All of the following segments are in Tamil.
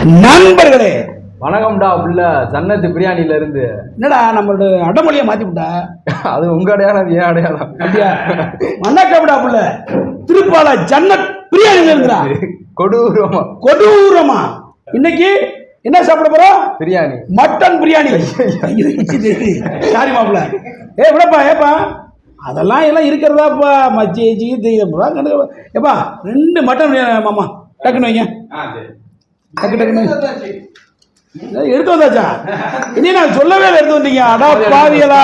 நண்பர்களே வணக்கம்டா புள்ள ஜன்னத்து பிரியாணில இருந்து. என்னடா நம்மளோட அடமொழியை மாத்தி விட்டா? அது உங்க அடையாளம், அது ஏன் அடையாளம்? அப்படியா? வணக்கம்டா புள்ள, திருப்பால ஜன்னத் பிரியாணில இருந்தா. கொடூரமா இன்னைக்கு என்ன சாப்பிட போறோம்? பிரியாணி, மட்டன் பிரியாணி. சாரி மாப்பிள்ள, விடப்பா ஏப்பா, அதெல்லாம் எல்லாம் இருக்கிறதாப்பா மச்சி ஏப்பா. 2 மட்டன் பிரியாணி மாமா, டக்குன்னு வைங்க. டக்குன்னு எடுத்து வந்தாச்சா? இனி நான் சொல்லவே எடுத்து வந்தீங்க. அடா பாவியலா.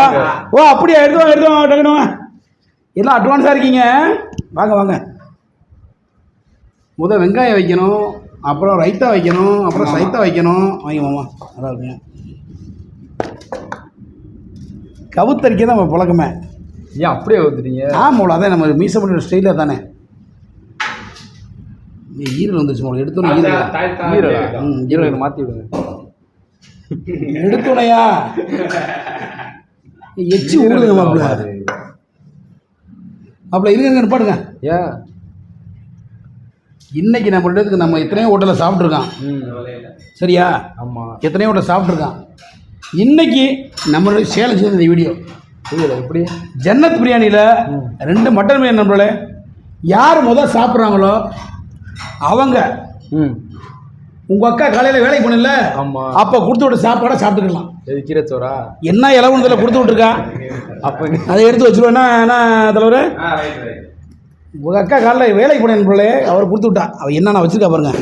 ஓ அப்படியா? எடுத்து வாங்க டக்குன்னு. எல்லாம் அட்வான்ஸாக இருக்கீங்க. வாங்க வாங்க. முதல் வெங்காயம் வைக்கணும், அப்புறம் ரைத்தா வைக்கணும், அப்புறம் சைத்தா வைக்கணும். வாங்க மாமா, நல்லா இருக்குங்க. கவுத்தரிக்க தான் நம்ம பழக்கமே. ஏன் அப்படியே ஊத்துட்டீங்க? ஆமாம், அதான் நம்ம மீசை பண்ணுற ஸ்டைலில் தானே. ஈரல் வந்துருச்சு போல, எடுத்தோன்னே ஈரல் மாற்றி விடுங்க. எடுத்தோனையா எச்சி ஊடுங்க மாப்பிள்ள. மாப்பிள்ள இருங்க, நிப்பாடுங்க. ஏன் இன்னைக்கு நம்ம இடத்துக்கு நம்ம எத்தனையோ ஹோட்டலில் சாப்பிட்ருக்கான், சரியா? ஆமாம், எத்தனையோ ஹோட்டல் சாப்பிட்ருக்கான். இன்னைக்கு நம்மளுடைய சேலம் செய்த இந்த வீடியோ எப்படி ஜன்னத் பிரியாணியில் 2 மட்டன் பிரியாணி. நம்மளே யார் முதல் சாப்பிட்றாங்களோ அவங்க உங்கள் அக்கா காலையில் வேலைக்கு போனல, அப்போ கொடுத்து விட்டு சாப்பாடை சாப்பிட்டுக்கலாம். கீரைச்சோரா என்ன இலவனத்தில் கொடுத்து விட்டுருக்கான், அப்போ அதை எடுத்து வச்சுருவேன்னா என்ன தலைவர்? உங்கள் அக்கா காலையில் வேலைக்கு போனேன் பிள்ளை, அவர் கொடுத்து விட்டா. அவள் என்னென்ன வச்சுருக்கா பாருங்க.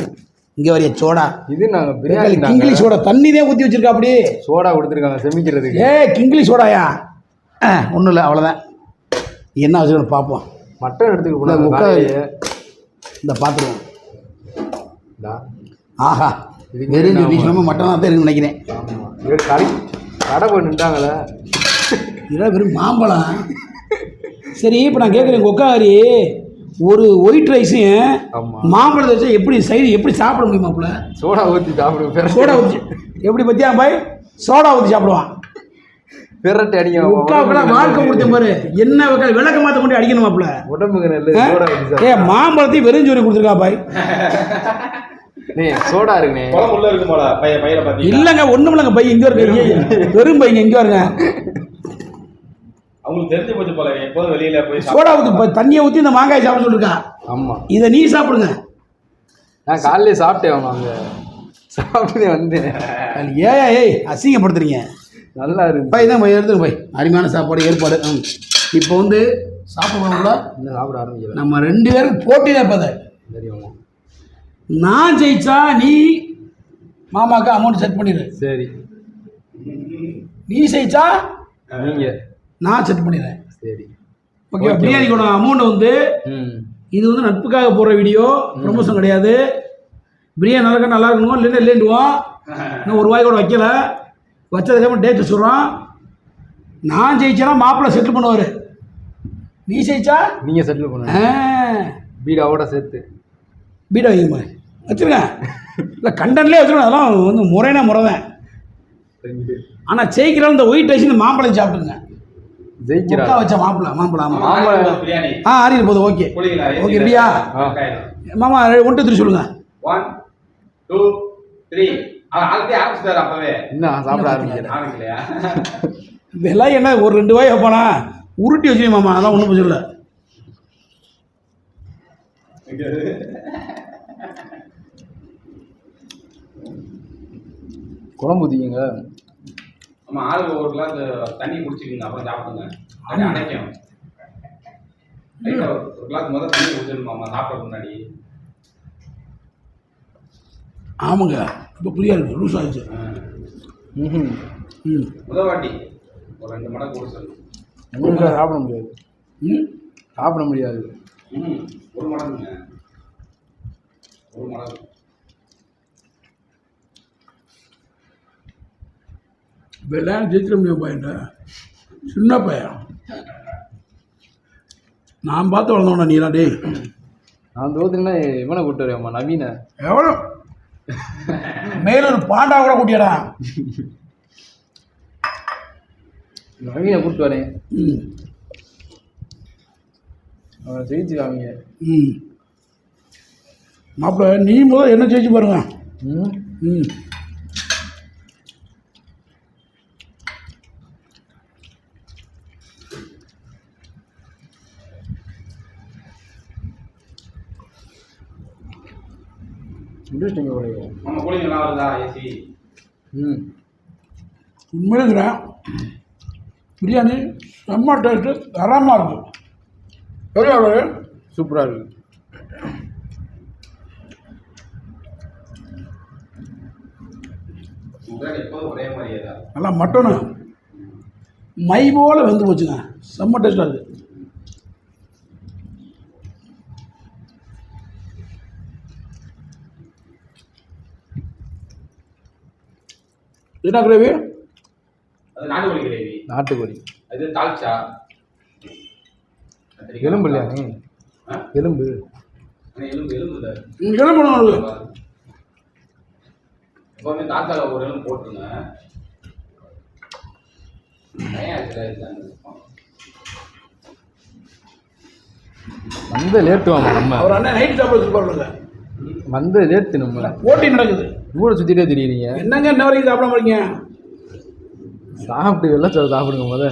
இங்கே வரைய சோடா, இது நாங்கள் பிரியாணி கிங்கிலி சோடா தண்ணி தான் ஊற்றி வச்சுருக்கா. அப்படி சோடா கொடுத்துருக்காங்க செமிக்கிறதுக்கு. கிங்கிலி சோடாயா? ஒன்றும் இல்லை, அவ்வளோதான். என்ன வச்சுக்கணும் பார்ப்போம். மட்டன் எடுத்துக்க போனால் உட்கா இந்த பார்த்துருவோம். ஆஹா, வெறும் நீ சொன்ன மட்டனாக தான் இருக்குன்னு நினைக்கிறேன். கடை போய் நின்றாங்களே, இதெல்லாம் வெறும் மாம்பழம். சரி, இப்போ நான் கேட்குறேன், உங்கள் உட்காரி ஒரு ஒயிட் ரைஸையும் மாம்பழத்தை வச்சு எப்படி சாப்பிட முடியுமாப்புல? சோடா ஊற்றி சாப்பிடுவோம். சோடா ஊற்றி எப்படி பற்றியா பாய்? சோடா ஊற்றி சாப்பிடுவான். பெரட்டு அடிக்க உட்காவுக்கெல்லாம் வாழ்க்கை கொடுத்த பாரு. என்ன விளக்க மாற்ற கொண்டு அடிக்கணுமாப்புல உடம்புக்கு நல்லது. மாம்பழத்தையும் வெறும் சோறு கொடுத்துருக்கா பாய். சோடா இருக்குண்ணே, இல்லைங்க ஒன்றும் இல்லைங்க. பை இங்கே இருக்கு, வெறும் பையங்க இங்கே வருங்க. அவங்களுக்கு தெரிஞ்சு போச்சு போல, எப்போதும் வெளியில போய் சோடா ஊற்றி தண்ணியை ஊற்றி இந்த மாங்காய் சாப்பிட சொல்லிருக்கா. ஆமாம், இதை நீ சாப்பிடுங்க. நான் காலையிலே சாப்பிட்டேன், அங்கே சாப்பிட்டு வந்தேன். ஏய் அசிங்கப்படுத்துறீங்க. நல்லா இருக்கு பை தான் எடுத்துரு பை. அருமையான சாப்பாடு ஏற்பாடு. இப்போ வந்து சாப்பிடுவோம்ல, இன்னும் சாப்பிட ஆரம்பிக்கல. நம்ம 2 பேருக்கு போட்டி தான். இப்போ தெரியும், நான் ஜெயிச்சா நீ மாமாவுக்கு அமௌண்ட் செட் பண்ணிடு. சரி, நீ ஜெயிச்சா நீங்கள் நான் செட் பண்ணிடுறேன். சரி, ஓகே. பிரியாணிக்கோட அமௌண்ட் வந்து இது வந்து நட்புக்காக போடுற வீடியோ, ப்ரொமோஷன் கிடையாது. பிரியாணி நல்லா இருக்கணும், இல்லைன்னா இல்லைன்டுவோம். இன்னும் ₹1 கூட வைக்கல. வச்சதுக்கப்புறம் டேட்டு சொல்கிறோம். நான் ஜெயிச்சேன்னா மாப்பிள்ளை செட்டில் பண்ணுவார். நீ ஜெயிச்சா நீங்கள் செட்டில் பண்ணுங்க. பீடாவோட சேர்த்து பீடா வைங்க வச்சுருங்க. இல்லை கண்டன்லேயே வச்சுருங்க. அதெல்லாம் வந்து முறைனா முறைதான். ஆனால் ஜெயிக்கிறாலும் இந்த ஒயிட் ரைஸ் இந்த மாம்பழம் சாப்பிட்டுங்க. ஜெயிக்கிறா வச்சா மாம்பழம் பிரியாணி ஆறிடு போதும். ஓகே ஓகே, ரெடியா மாமா? 1 2 3 சொல்லுங்க. 1 2 3. ஆரம்பிச்சாரு அப்பவே. இன்னும் சாப்பிட ஆரம்பிக்கலையா? இதெல்லாம் என்ன ஒரு 2 வாய் வைப்பானா? உருட்டி வச்சு மாமா, அதான் ஒன்றும் பிரச்சனை இல்லை. குழம்பு ஊற்றிக்கிங்க. ஆமா, ஆளுக்கு 1 கிளாஸ் தண்ணி குடிச்சிக்கிங்க, அப்புறம் சாப்பிடுங்க. அடைக்கும். 1 கிளாஸ் முதல்ல தண்ணி குடிச்சிடணுமாம்மா சாப்பிட்றதுக்கு முன்னாடி. ஆமாங்க, இப்போ புரியா இருக்கு, லூஸ் ஆகிடுச்சு. முதல் வாட்டி ஒரு 2 மடங்கு குடிச்சிடணும். சாப்பிட முடியாது. சாப்பிட முடியாது. 1 மடங்குங்க, 1 மடங்கு. வெள்ளாம் ஜெயிச்சிட முடியும் பையன்ட்ட. சின்ன பையன் நான் பார்த்து வளர்ந்தோண்ணா. நீலாம் டே நான் தோத்துனா இவனை கூப்பிட்டு வரேம்மா, நவீன. எவ்வளோ மேலூர் பாண்டா கூட கூட்டியடா. நவீனை கூப்பிட்டு வரேன். அவனை ஜெயிச்சு காமிங்க. மாப்பிள்ள நீ முதல் என்ன ஜெயிச்சு பாருங்க. ம் இன்ட்ரெஸ்டிங் போடுங்க. நம்ம கூலிங் எல்லாம் வருதா ஏசி? ம் உண்மையிலுங்கிறேன் பிரியாணி செம்ம டேஸ்ட்டு தரமாக இருக்கும். எவ்வளோ சூப்பராக இருக்குது. உங்களுக்கு எப்போதும் ஒரே மாதிரியே தான். நல்லா மட்டனு மை போல் வெந்து போச்சுங்க. செம்ம டேஸ்ட்டாக இருக்குது. என்ன கிரேவி? அது நாட்டுக்கோழி கிரேவி. நாட்டுக்கோழி. அது தால்ச்சா. எலும்பு இல்லையா நீ? எலும்பு எலும்பு எலும்பு இல்லை. எலும்பு உங்களுக்கு எப்போதுமே தாத்தால ஒரு எலும்பு போட்டுருங்க. வந்து லேட்டு வாமா நம்ம. அவர் அண்ணன் நைட் சாப்பிட வச்சுருப்பாருங்க. வந்து லேட்டு நம்ம. போட்டி நடக்குது. ஊரை சுற்றிட்டே தெரியுறீங்க. என்னங்க இன்ன வரைக்கும் சாப்பிடாம இருக்கீங்க? சாப்பிட்டு வெள்ளச்சோறு சாப்பிடுங்க முத.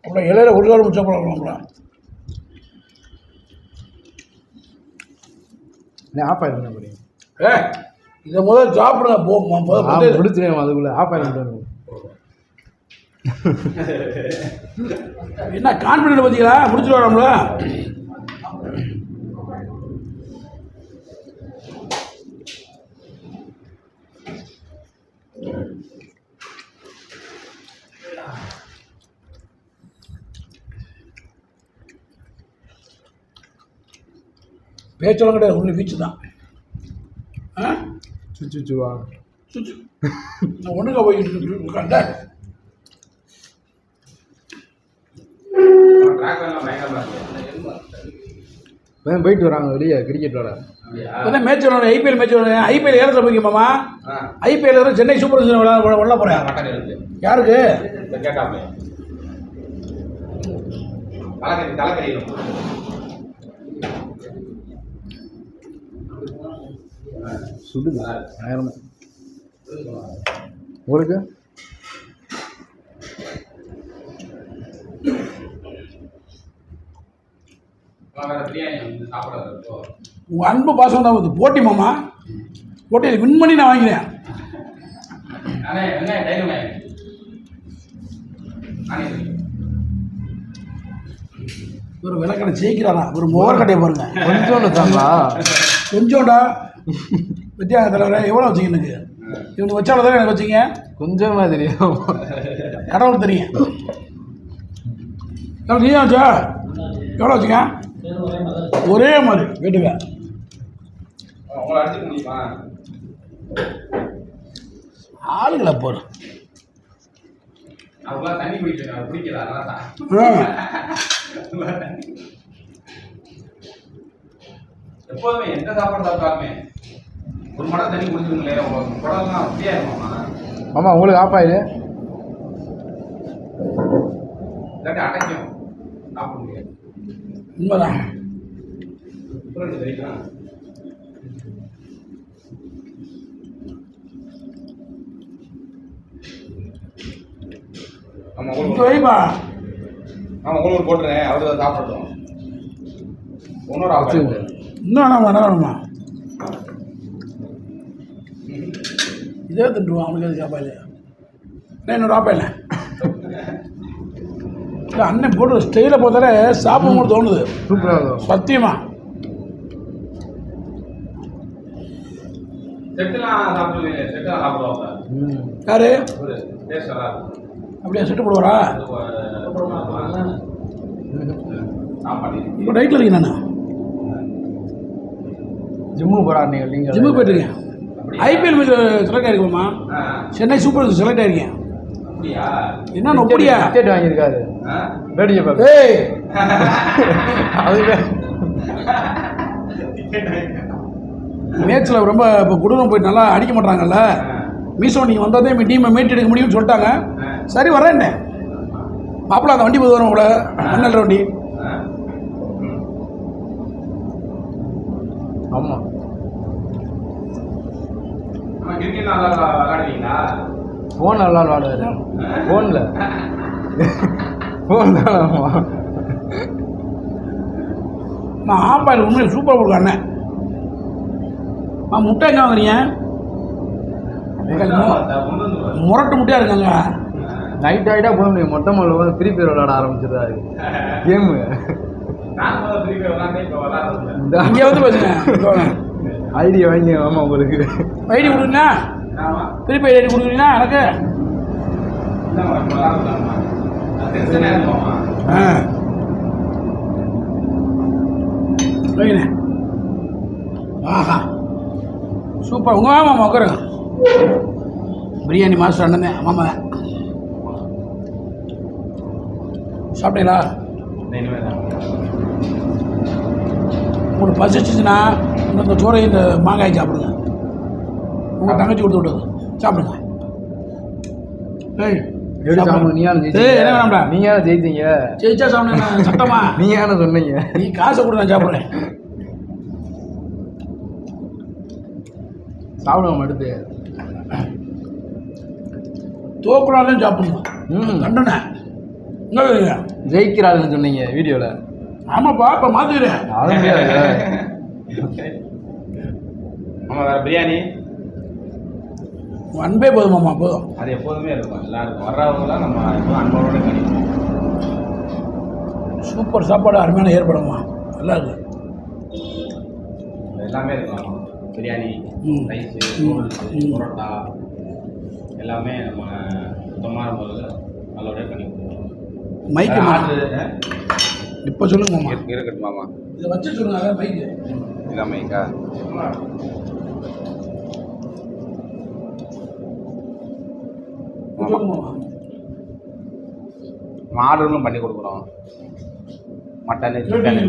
அவ்வளோ இலையில ஒரு காலம் சாப்பிடலாம்ங்களா? ஆஃப் ஆகிடுங்க முடியும். இதை முதல்ல சாப்பிடுங்க. முடிச்சுருவேன் அதுக்குள்ளே ஆஃப் ஆகிடுங்க. என்ன கான்ஃபிடென்ட் பார்த்தீங்களா? முடிச்சுட்டு வரோம்ல. பேச்செல்லாம் கிடையாது, ஒன்று வீச்சு தான். சுச்சுவா சுச்சு நான் ஒன்றுங்க போய்கிட்டு உட்காண்ட போயிட்டு வராங்க வெளியே கிரிக்கெட் விளாட. இப்போதான் மேட்ச் விளாட, ஐபிஎல் மேட்ச் விளாட. ஐபிஎல் ஏறத்தில் போய்க்கு மாமா. ஐபிஎல் வர சென்னை சூப்பர் கிங்ஸ் விளாட போகிறேன். யாருக்கு? சுடுது 1000. உங்களுக்கு உங்கள் அன்பு பாசம் தான் வந்து போட்டி மாமா. போட்டியில் வின் பண்ணி நான் வாங்கினேன். ஒரு விளக்கடை ஜெயிக்கிறாரா? ஒரு முகர் கடையை பாருங்க. கொஞ்சோண்டு தாங்களா? கொஞ்சோண்டா வித்தியாச தலைவர் எவ்வளோ வச்சிங்க? எனக்கு இவனுக்கு வச்சாலும் தானே எனக்கு வச்சிங்க. கொஞ்சமாக தெரியும், கடவுள் தெரியும். நீ வச்சா எவ்வளோ வச்சிங்க? ஒரே மாதிரி கேட்டுங்க. ஆளுங்களை போற தண்ணி பிடிக்கல. எப்போதுமே எந்த சாப்பாடு சாப்பிட்டாலுமே ஒரு மடம் தண்ணி குடிச்சுங்களே, குடம்லாம் அப்படியே இருக்குமாம்மா. ஆமாம், உங்களுக்கு ஆஃப் ஆயிடு இல்லாட்டி அடைக்கும், சாப்பிட முடியாது. உண்மைதான். வைப்பா. உங்களுக்கு போட்டுறேன், அவரு தான் சாப்பிடட்டும். இன்னொரு ஆஃப் இன்னும் வேணாமா? இதே திட்டுவான் அவனுக்கு. எது சாப்பாடு என்னோட ஆப்பாயில் இல்லை. அண்ணன் போட்டு ஸ்டைலை பார்த்தாலே சாப்பிடும் தோணுது. சூப்பராக சத்தியமா. செட்டுலாம் சாப்பிடுவீங்க? செட்டுலாம் சாப்பிடுவாங்க யாரு? அப்படியா செட்டு போடுவாரா? இப்போ நைட்டில் இருக்கீங்க. நான் ஜிம்முக்கு போகிறார். நீங்கள் ஜிம்முக்கு போயிட்டுருக்கேன். ஐபிஎல் மேட்ச் செலக்ட் ஆகிருக்கோம்மா. சென்னை சூப்பர் கிங்ஸ் செலக்ட் ஆகிருக்கேன். என்ன அப்படியா? டிக்கெட் வாங்கியிருக்காரு. வேடிக்கை பார்க்க. ஏய் அதுவே மேட்ச்சில் ரொம்ப இப்போ குடூரம் போயிட்டு நல்லா அடிக்க மாட்டாங்கல்ல. மீசோ நீங்கள் வந்தால் தான் டீமை மீட் எடுக்க முடியும்னு சொல்லிட்டாங்க. சரி வரேன்னே. மாப்பிள்ள அந்த வண்டி போது வரும் உங்களை மண்ணல் வண்டி. ஆமாம் கிரிக்கெட் நல்லா விளையாடுவீங்களா? ஃபோன் நல்லா விளாடுவாரு. ஃபோனில் ஃபோன் தான். ஆமாம் நான் ஆப்பாயில் உண்மையில் சூப்பராக போடுங்க அண்ணன். முட்டை எங்கே வாங்குறீங்க? முரட்டு முட்டையாக இருக்காங்க. நைட் ஆகிட்டா போக முடியும். மொட்டை மாலில் வந்து ஃப்ரீ ஃபயர் விளாட ஆரம்பிச்சிடுறாரு. கேமு இங்கே வந்து பேசுங்க. ஐடி வாங்கி. ஆமாம் உங்களுக்கு ஐடி கொடுக்குறீங்களா? ஃப்ரீ ஃபயர் ஐடி கொடுக்குறீங்களா எனக்கு? வைங்கண்ணே. ஆஹா சூப்பர். உங்கள் மாமா உட்காருங்க. பிரியாணி மாஸ்டர் அண்ணன் மாமா சாப்பிட்டீங்களா? உங்களுக்கு பசிச்சுன்னா இந்த சோறை இந்த மாங்காய் சாப்பிடுங்க. உங்கள் தங்கச்சி கொடுத்து விட்டது சாப்பிடுங்க. ஏய் எப்படி சாப்பிடணும்? என்ன வேணாம்டா? நீங்க யாரை ஜெயித்தீங்க? ஜெயிச்சா சாப்பிடுங்க. சட்டமா நீங்க யாரை சொன்னீங்க? நீ காசை கொடு நான் சாப்பிட்றேன். சாப்பிடுவோம் எடுத்து. தோக்குறாலும் சாப்பிடணும். கண்டனே என்ன ஜெயிக்கிறாருன்னு சொன்னீங்க வீடியோவில். ஆமாப்பா இப்போ மாற்றிக்கிறேன். ஆமாம் வேறு பிரியாணி அன்பே போதுமாம்மா போதும். அது எப்போதுமே இருக்கும். எல்லாருக்கும் வர்றவங்களாம் நம்ம எப்போதும் அன்போட கிடைக்கும். சூப்பர் சாப்பாடு அருமையான ஏற்படுமா நல்லா இருக்கு. எல்லாமே இருக்கும். பிரியாணி, ரைஸு, நூடுல்ஸு, பரோட்டா எல்லாமே நம்ம சுத்தமான முறையில் நல்லபடியாக பண்ணி கொடுத்துருவோம். மைக்கு இப்போ சொல்லுங்க மாமா. இருக்கட்டும் மாமா. இதை வச்சு சொல்லுங்க. அதான் மைக்கு. இதான் மைக்கா? ஆர்டரும் பண்ணி கொடுக்குறோம். Mutton, chicken.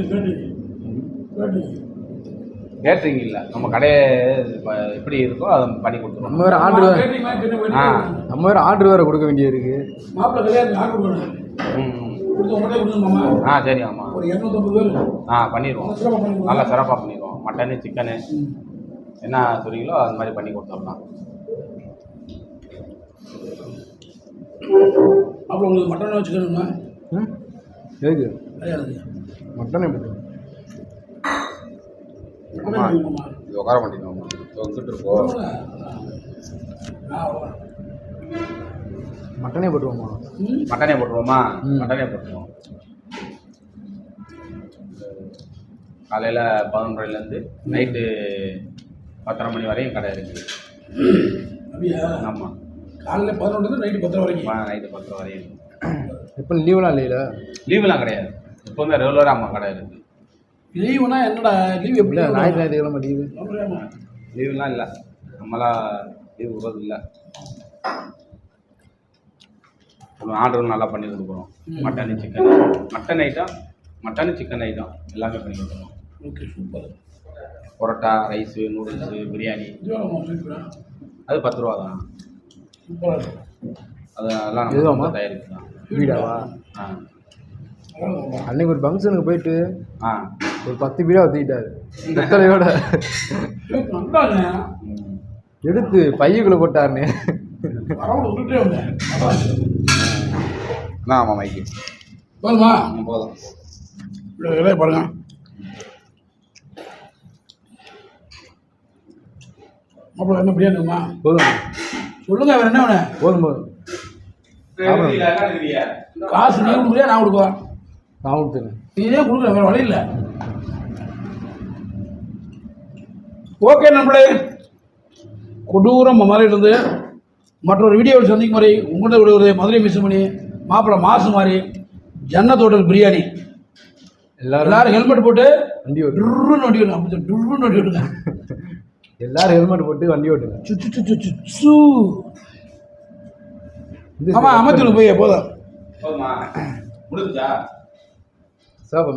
கேட்ரிங் இல்லை, நம்ம கடையை எப்படி இருக்கோ அதை பண்ணி கொடுத்துருவோம். நம்ம வேறு ஆர்டர் நம்ம வேறு ஆர்டர் வேறு கொடுக்க வேண்டியது இருக்குது. சரி ஆமாம். பண்ணிடுவோம். நல்லா சிறப்பாக பண்ணிடுவோம். மட்டனு, சிக்கனு என்ன சொல்றீங்களோ அது மாதிரி பண்ணி கொடுத்துடலாம். அப்புறம் உங்களுக்கு மட்டன் வச்சுக்கணுமா? எதுக்கு மட்டன்? எப்படி இது உட்கார மாட்டேங்குது. வந்துட்டு இருக்கோம். மட்டனே போட்டுருவோமா? மட்டனே போட்டுருவோமா? மட்டனே போட்டுருவோம். காலையில் 11:30லேருந்து நைட்டு 10:30 மணி வரையும் கடை இருக்குது. ஆமாம். காலையில் 11 நைட்டு 10 வரைக்கும். நைட்டு 10 வரையும். இப்போ லீவெலாம் இல்லையில? லீவெலாம் கிடையாது. எப்போவுமே ரெகுலராக அம்மா கடை இருக்குது. லீவுனா என்னடா லீவ்? எப்படி ஞாயிற்றுக்கிழமை லீவு? லீவுலாம் இல்லை. நம்மளாம் லீவு விடுறது இல்லை. ஆர்டரும் நல்லா பண்ணி கொடுக்குறோம். Mutton, chicken. Mutton item, mutton, chicken item எல்லாமே பண்ணி கொடுக்குறோம். Okay super. Parotta, rice, noodles, biryani அது 10 ரூபா தான். அதெல்லாம் நம்ம தயாரிப்பு தான். வீடாவா? அன்னைக்கு ஒரு ஃபங்க்ஷனுக்கு போயிட்டு ஒரு 10 பீடா ஊற்றிக்கிட்டாரு வெத்தலையோட. எடுத்து பையக்குள்ளே போட்டாருன்னு. ஆமாம் மைக்கு போதுமா? போதும். பாருங்க அப்புறம் என்ன பிரியாணிமா? போதும் சொல்லுங்க. வேறு என்ன வேணும்? போதும் போதும். காசு நீ கொடுக்குறியா நான் கொடுக்குவா? நான் கொடுத்துருங்க. நீதே கொடுக்குற, வேறு வழி இல்லை. ஓகே நம்மளே, கொடூரம் மதுரையிலிருந்து மற்றொரு வீடியோவில் சந்திக்கும் முறை உங்கள்கிட்ட விடுவது மதுரை மிஸ்மணி மாப்பிள்ளை மாசு மாதிரி ஜன்னத் ஹோட்டல் பிரியாணி. எல்லாரும் ஹெல்மெட் போட்டு வண்டி ஓட்டு. டுருன்னு வண்டி ஓட்டுங்க. அப்படி டுருன்னு வண்டி ஓட்டுங்க. எல்லாரும் ஹெல்மெட் போட்டு வண்டி ஓட்டுங்க. ஆமாம் அமைச்சருக்கு போய் போதும். முடிஞ்சா சாப்பிட